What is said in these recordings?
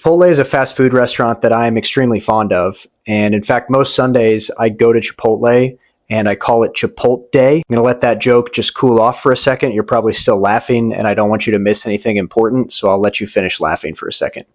Chipotle is a fast food restaurant that I am extremely fond of. And in fact, most Sundays I go to Chipotle and I call it Chipotle Day. I'm going to let that joke just cool off for a second. You're probably still laughing and I don't want you to miss anything important, so I'll let you finish laughing for a second.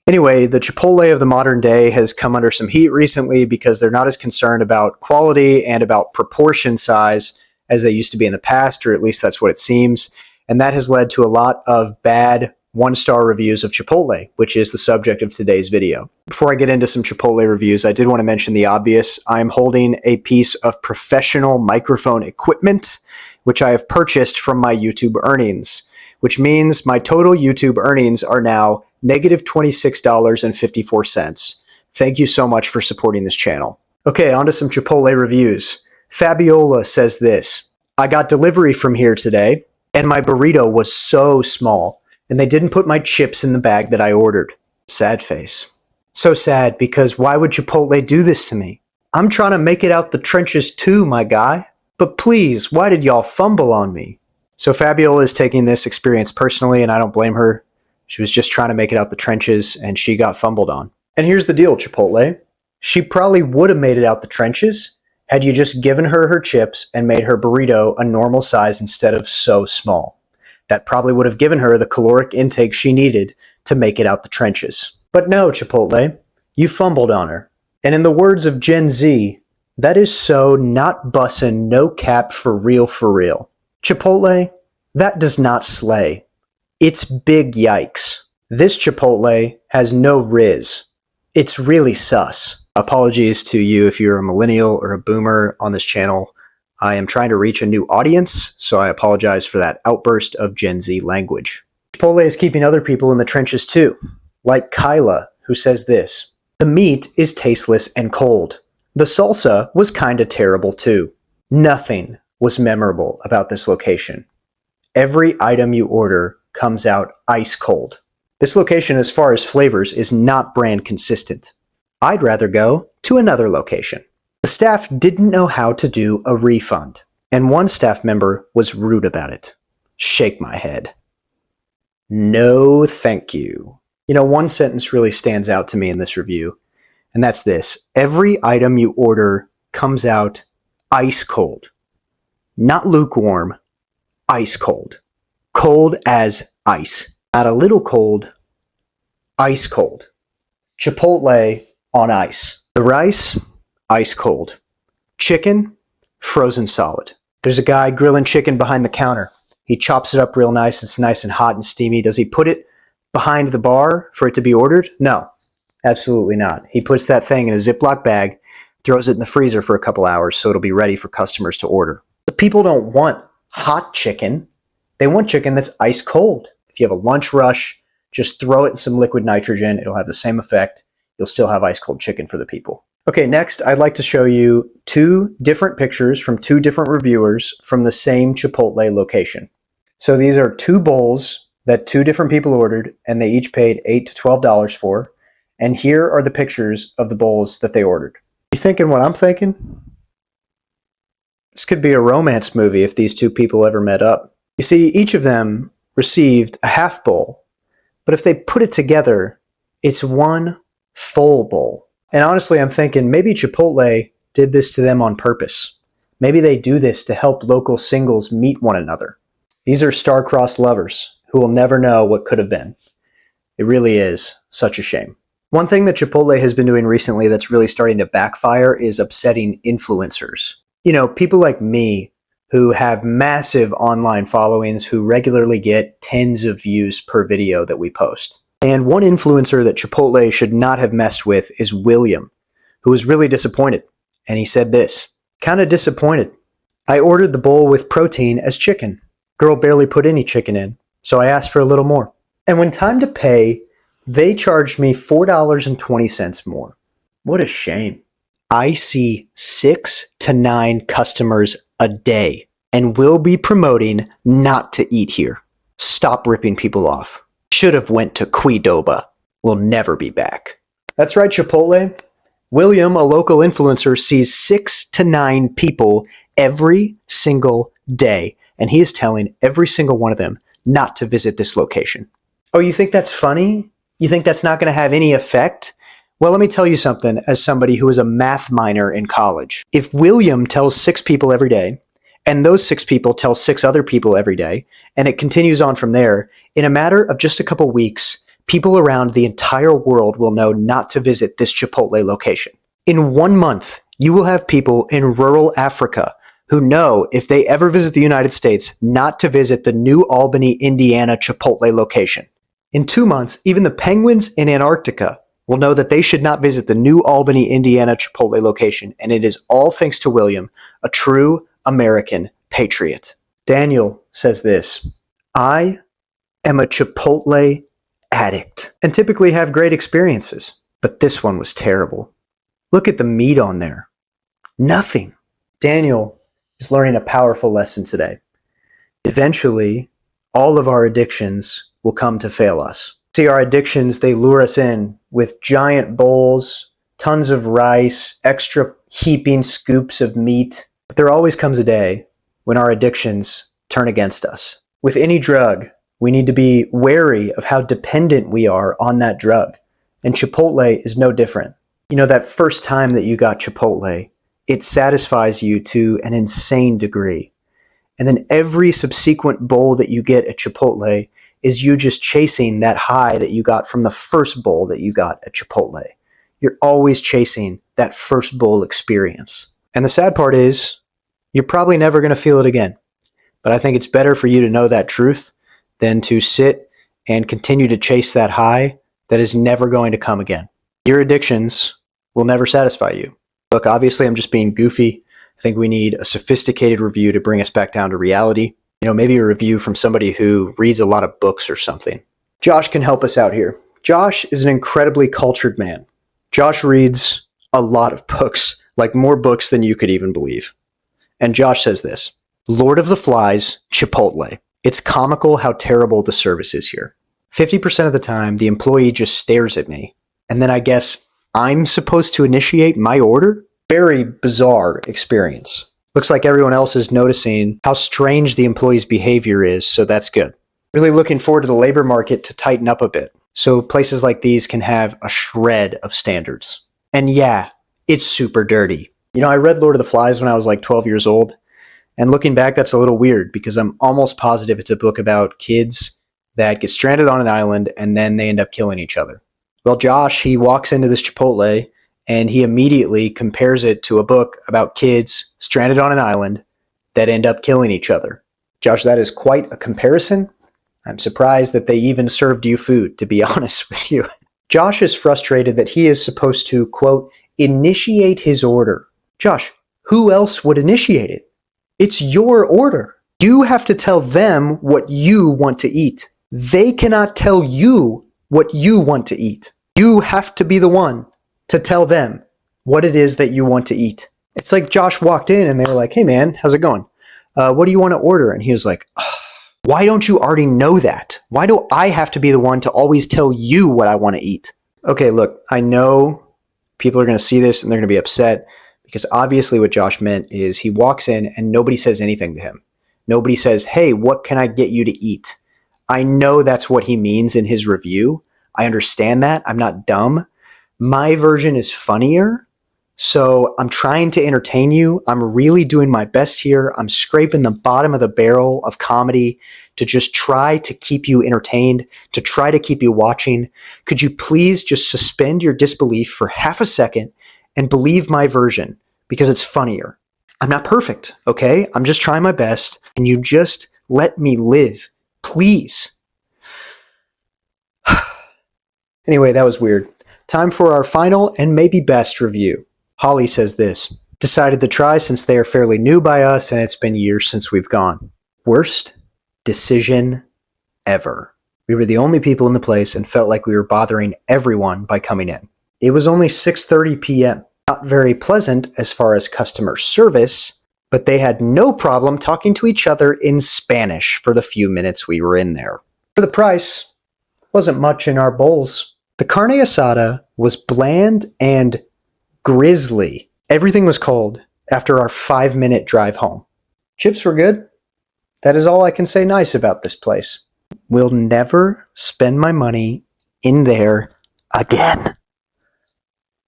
Anyway, the Chipotle of the modern day has come under some heat recently because they're not as concerned about quality and about proportion size as they used to be in the past, or at least that's what it seems. And that has led to a lot of bad one-star reviews of Chipotle, which is the subject of today's video. Before I get into some Chipotle reviews, I did want to mention the obvious. I'm holding a piece of professional microphone equipment, which I have purchased from my YouTube earnings, which means my total YouTube earnings are now negative $26.54. Thank you so much for supporting this channel. Okay, on to some Chipotle reviews. Fabiola says this: I got delivery from here today, and my burrito was so small, and they didn't put my chips in the bag that I ordered. Sad face. So sad, because why would Chipotle do this to me? I'm trying to make it out the trenches too, my guy. But please, why did y'all fumble on me? So Fabiola is taking this experience personally, and I don't blame her. She was just trying to make it out the trenches, and she got fumbled on. And here's the deal, Chipotle. She probably would have made it out the trenches had you just given her her chips and made her burrito a normal size instead of so small. That probably would have given her the caloric intake she needed to make it out the trenches. But no, Chipotle, you fumbled on her. And in the words of Gen Z, that is so not bussin', no cap for real for real. Chipotle, that does not slay. It's big yikes. This Chipotle has no riz. It's really sus. Apologies to you if you're a millennial or a boomer on this channel. I am trying to reach a new audience, so I apologize for that outburst of Gen Z language. Chipotle is keeping other people in the trenches too, like Kyla, who says this: the meat is tasteless and cold. The salsa was kinda terrible too. Nothing was memorable about this location. Every item you order comes out ice cold. This location, as far as flavors, is not brand consistent. I'd rather go to another location. The staff didn't know how to do a refund, and one staff member was rude about it. Shake my head. No, thank you. You know, one sentence really stands out to me in this review, and that's this: every item you order comes out ice cold. Not lukewarm, ice cold. Cold as ice. Not a little cold, ice cold. Chipotle on ice. The rice, ice cold. Chicken, frozen solid. There's a guy grilling chicken behind the counter. He chops it up real nice. It's nice and hot and steamy. Does he put it behind the bar for it to be ordered? No, absolutely not. He puts that thing in a Ziploc bag, throws it in the freezer for a couple hours so it'll be ready for customers to order. The people don't want hot chicken. They want chicken that's ice cold. If you have a lunch rush, just throw it in some liquid nitrogen. It'll have the same effect. You'll still have ice cold chicken for the people. Okay, next I'd like to show you two different pictures from two different reviewers from the same Chipotle location. So these are two bowls that two different people ordered, and they each paid $8 to $12 for. And here are the pictures of the bowls that they ordered. You thinking what I'm thinking? This could be a romance movie if these two people ever met up. You see, each of them received a half bowl, but if they put it together, it's one full bowl. And honestly, I'm thinking maybe Chipotle did this to them on purpose. Maybe they do this to help local singles meet one another. These are star-crossed lovers who will never know what could have been. It really is such a shame. One thing that Chipotle has been doing recently that's really starting to backfire is upsetting influencers. You know, people like me who have massive online followings who regularly get tens of views per video that we post. And one influencer that Chipotle should not have messed with is William, who was really disappointed. And he said this: kinda disappointed. I ordered the bowl with protein as chicken. Girl barely put any chicken in, so I asked for a little more. And when time to pay, they charged me $4.20 more. What a shame. I see 6 to 9 customers a day and will be promoting not to eat here. Stop ripping people off. Should have went to Quidoba. Will never be back. That's right, Chipotle. William, a local influencer, sees 6 to 9 people every single day and he is telling every single one of them not to visit this location. Oh, you think that's funny? You think that's not going to have any effect? Well, let me tell you something as somebody who is a math minor in college. If William tells 6 people every day, and those 6 people tell 6 other people every day, and it continues on from there, in a matter of just a couple weeks, people around the entire world will know not to visit this Chipotle location. In 1 month, you will have people in rural Africa who know if they ever visit the United States not to visit the New Albany, Indiana Chipotle location. In 2 months, even the penguins in Antarctica will know that they should not visit the New Albany, Indiana Chipotle location, and it is all thanks to William, a true American patriot. Daniel says this, I am a Chipotle addict and typically have great experiences, but this one was terrible. Look at the meat on there. Nothing. Daniel is learning a powerful lesson today. Eventually, all of our addictions will come to fail us. See, our addictions, they lure us in with giant bowls, tons of rice, extra heaping scoops of meat. But there always comes a day when our addictions turn against us. With any drug, we need to be wary of how dependent we are on that drug. And Chipotle is no different. You know, that first time that you got Chipotle, it satisfies you to an insane degree. And then every subsequent bowl that you get at Chipotle is you just chasing that high that you got from the first bowl that you got at Chipotle. You're always chasing that first bowl experience. And the sad part is, you're probably never going to feel it again. But I think it's better for you to know that truth than to sit and continue to chase that high that is never going to come again. Your addictions will never satisfy you. Look, obviously I'm just being goofy. I think we need a sophisticated review to bring us back down to reality. You know, maybe a review from somebody who reads a lot of books or something. Josh can help us out here. Josh is an incredibly cultured man. Josh reads a lot of books, like more books than you could even believe. And Josh says this, Lord of the Flies, Chipotle. It's comical how terrible the service is here. 50% of the time, the employee just stares at me. And then I guess I'm supposed to initiate my order? Very bizarre experience. Looks like everyone else is noticing how strange the employee's behavior is, so that's good. Really looking forward to the labor market to tighten up a bit, so places like these can have a shred of standards. And yeah, it's super dirty. You know, I read Lord of the Flies when I was like 12 years old, and looking back, that's a little weird because I'm almost positive it's a book about kids that get stranded on an island and then they end up killing each other. Well, Josh, he walks into this Chipotle and he immediately compares it to a book about kids stranded on an island that end up killing each other. Josh, that is quite a comparison. I'm surprised that they even served you food, to be honest with you. Josh is frustrated that he is supposed to, quote, initiate his order. Josh, who else would initiate it? It's your order. You have to tell them what you want to eat. They cannot tell you what you want to eat. You have to be the one to tell them what it is that you want to eat. It's like Josh walked in and they were like, hey man, how's it going? What do you want to order? And he was like, why don't you already know that? Why do I have to be the one to always tell you what I want to eat? Okay, look, I know people are going to see this and they're going to be upset because obviously what Josh meant is he walks in and nobody says anything to him. Nobody says, hey, what can I get you to eat? I know that's what he means in his review. I understand that. I'm not dumb. My version is funnier, so I'm trying to entertain you. I'm really doing my best here. I'm scraping the bottom of the barrel of comedy to just try to keep you entertained, to try to keep you watching. Could you please just suspend your disbelief for half a second and believe my version because it's funnier? I'm not perfect, okay? I'm just trying my best, and you just let me live, please. Anyway, that was weird. Time for our final and maybe best review. Holly says this, decided to try since they are fairly new by us and it's been years since we've gone. Worst decision ever. We were the only people in the place and felt like we were bothering everyone by coming in. It was only 6:30 p.m. Not very pleasant as far as customer service, but they had no problem talking to each other in Spanish for the few minutes we were in there. For the price, wasn't much in our bowls. The carne asada was bland and grisly. Everything was cold after our 5-minute drive home. Chips were good. That is all I can say nice about this place. Will never spend my money in there again.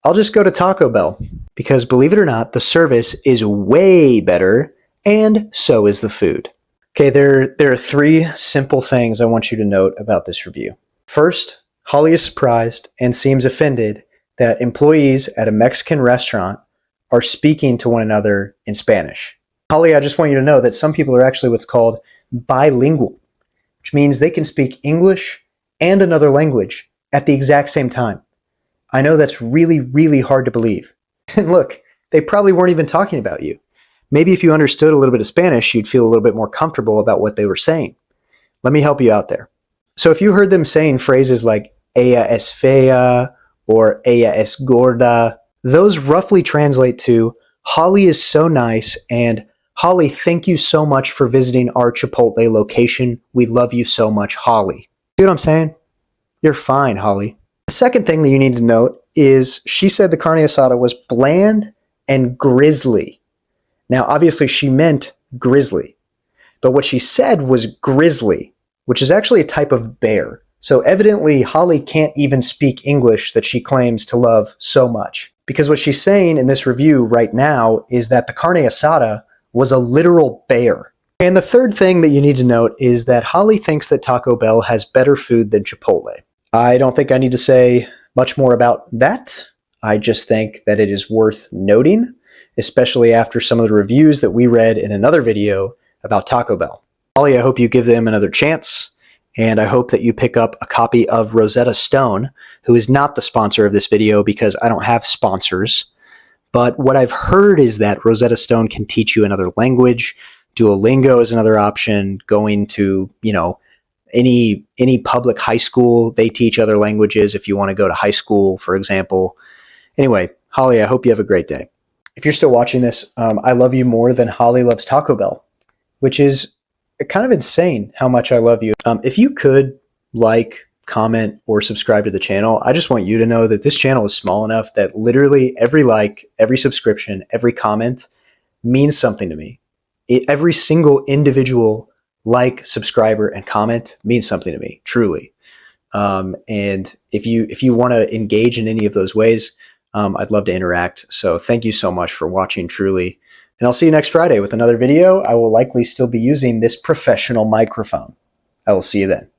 I'll just go to Taco Bell because, believe it or not, the service is way better and so is the food. Okay, there are 3 simple things I want you to note about this review. First, Holly is surprised and seems offended that employees at a Mexican restaurant are speaking to one another in Spanish. Holly, I just want you to know that some people are actually what's called bilingual, which means they can speak English and another language at the exact same time. I know that's really, really hard to believe. And look, they probably weren't even talking about you. Maybe if you understood a little bit of Spanish, you'd feel a little bit more comfortable about what they were saying. Let me help you out there. So if you heard them saying phrases like ella es fea or ella es gorda, those roughly translate to Holly is so nice and Holly, thank you so much for visiting our Chipotle location. We love you so much, Holly. See what I'm saying? You're fine, Holly. The second thing that you need to note is she said the carne asada was bland and grisly. Now, obviously, she meant grizzly, but what she said was grizzly, which is actually a type of bear. So evidently, Holly can't even speak English that she claims to love so much. Because what she's saying in this review right now is that the carne asada was a literal bear. And the third thing that you need to note is that Holly thinks that Taco Bell has better food than Chipotle. I don't think I need to say much more about that. I just think that it is worth noting, especially after some of the reviews that we read in another video about Taco Bell. Holly, I hope you give them another chance, and I hope that you pick up a copy of Rosetta Stone, who is not the sponsor of this video because I don't have sponsors. But what I've heard is that Rosetta Stone can teach you another language. Duolingo is another option. Going to, any public high school, they teach other languages if you want to go to high school, for example. Anyway, Holly, I hope you have a great day. If you're still watching this, I love you more than Holly loves Taco Bell, which is kind of insane how much I love you. If you could like, comment, or subscribe to the channel, I just want you to know that this channel is small enough that literally every like, every subscription, every comment means something to me. Every single individual like, subscriber, and comment means something to me, truly. And if you want to engage in any of those ways, I'd love to interact. So thank you so much for watching, truly. And I'll see you next Friday with another video. I will likely still be using this professional microphone. I will see you then.